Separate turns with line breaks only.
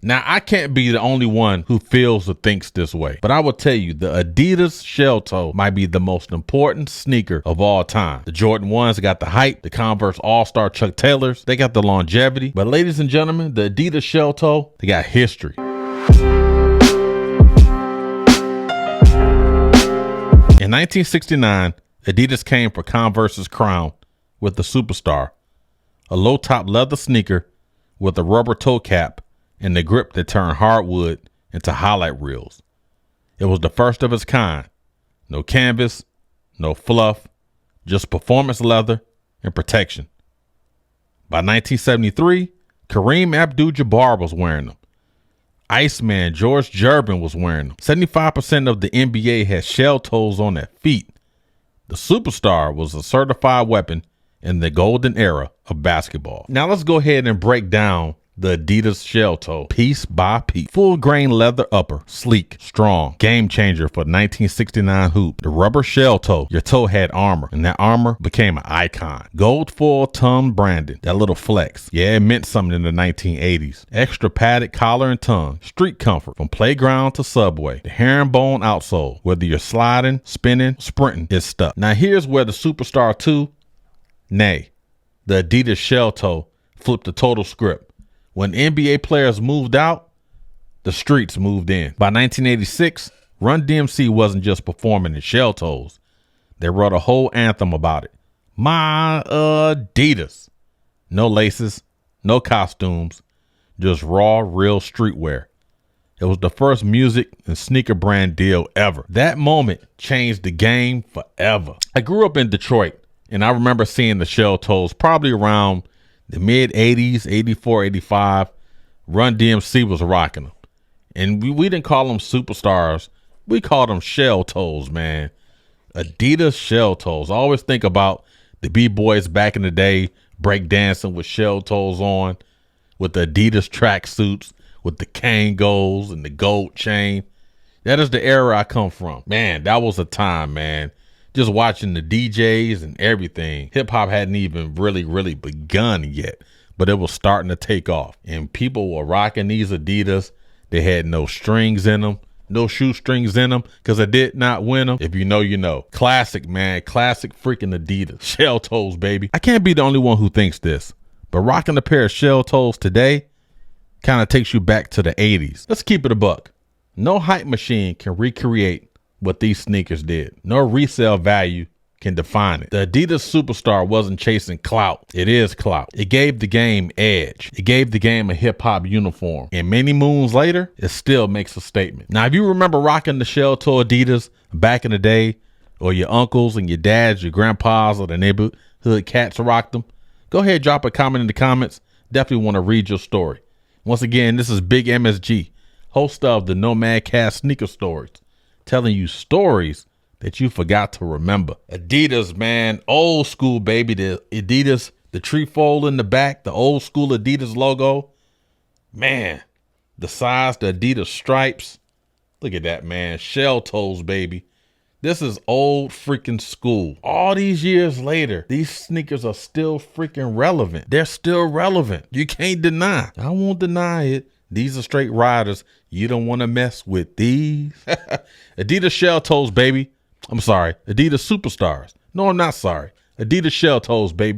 Now, I can't be the only one who feels or thinks this way, but I will tell you the Adidas Shelltoe might be the most important sneaker of all time. The Jordan 1s got the hype, the Converse All-Star Chuck Taylors, they got the longevity, but ladies and gentlemen, the Adidas Shelltoe, they got history. In 1969, Adidas came for Converse's crown with the Superstar, a low-top leather sneaker with a rubber toe cap and the grip that turned hardwood into highlight reels. It was the first of its kind. No canvas, no fluff, just performance leather and protection. By 1973, Kareem Abdul-Jabbar was wearing them. Iceman George Gervin was wearing them. 75% of the NBA had shell toes on their feet. The Superstar was a certified weapon in the golden era of basketball. Now let's go ahead and break down the Adidas Shelltoe piece by piece. Full grain leather upper, sleek, strong, game changer for the 1969 hoop. The rubber Shelltoe, your toe had armor, and that armor became an icon. Gold foil tongue branding, that little flex. Yeah, it meant something in the 1980s. Extra padded collar and tongue, street comfort from playground to subway. The herringbone outsole, whether you're sliding, spinning, sprinting, it's stuck. Now here's where the Superstar II, nay, the Adidas Shelltoe flipped the total script. When NBA players moved out, the streets moved in. By 1986, Run DMC wasn't just performing in shell toes. They wrote a whole anthem about it. My Adidas. No laces, no costumes, just raw, real streetwear. It was the first music and sneaker brand deal ever. That moment changed the game forever. I grew up in Detroit, and I remember seeing the shell toes probably around the mid 80s, 84, 85, Run DMC was rocking them. And we didn't call them superstars. We called them shell toes, man. Adidas shell toes. I always think about the B-boys back in the day, break dancing with shell toes on, with the Adidas track suits, with the Kangos and the gold chain. That is the era I come from. Man, that was a time, man. Just watching the DJs and everything. Hip hop hadn't even really begun yet, but it was starting to take off. And people were rocking these Adidas. They had no strings in them, no shoestrings in them, because I did not win them. If you know, you know. Classic, man. Classic freaking Adidas. Shell toes, baby. I can't be the only one who thinks this, but rocking a pair of shell toes today kind of takes you back to the 80s. Let's keep it a buck. No hype machine can recreate what these sneakers did. No resale value can define it. The Adidas Superstar wasn't chasing clout. It is clout. It gave the game edge. It gave the game a hip hop uniform. And many moons later, it still makes a statement. Now, if you remember rocking the Shelltoe Adidas back in the day, or your uncles and your dads, your grandpas, or the neighborhood cats rocked them, go ahead, drop a comment in the comments. Definitely want to read your story. Once again, this is Big MSG, host of the Nomad Cast Sneaker Stories, telling you stories that you forgot to remember. Adidas, man, old school, baby. The Adidas, the trefoil in the back, the old school Adidas logo. Man, the size, the Adidas stripes. Look at that, man. Shell toes, baby. This is old freaking school. All these years later, these sneakers are still freaking relevant. They're still relevant. You can't deny. I won't deny it. These are straight riders. You don't want to mess with these. Adidas Shelltoes, baby. I'm sorry. Adidas Superstars. No, I'm not sorry. Adidas Shelltoes, baby.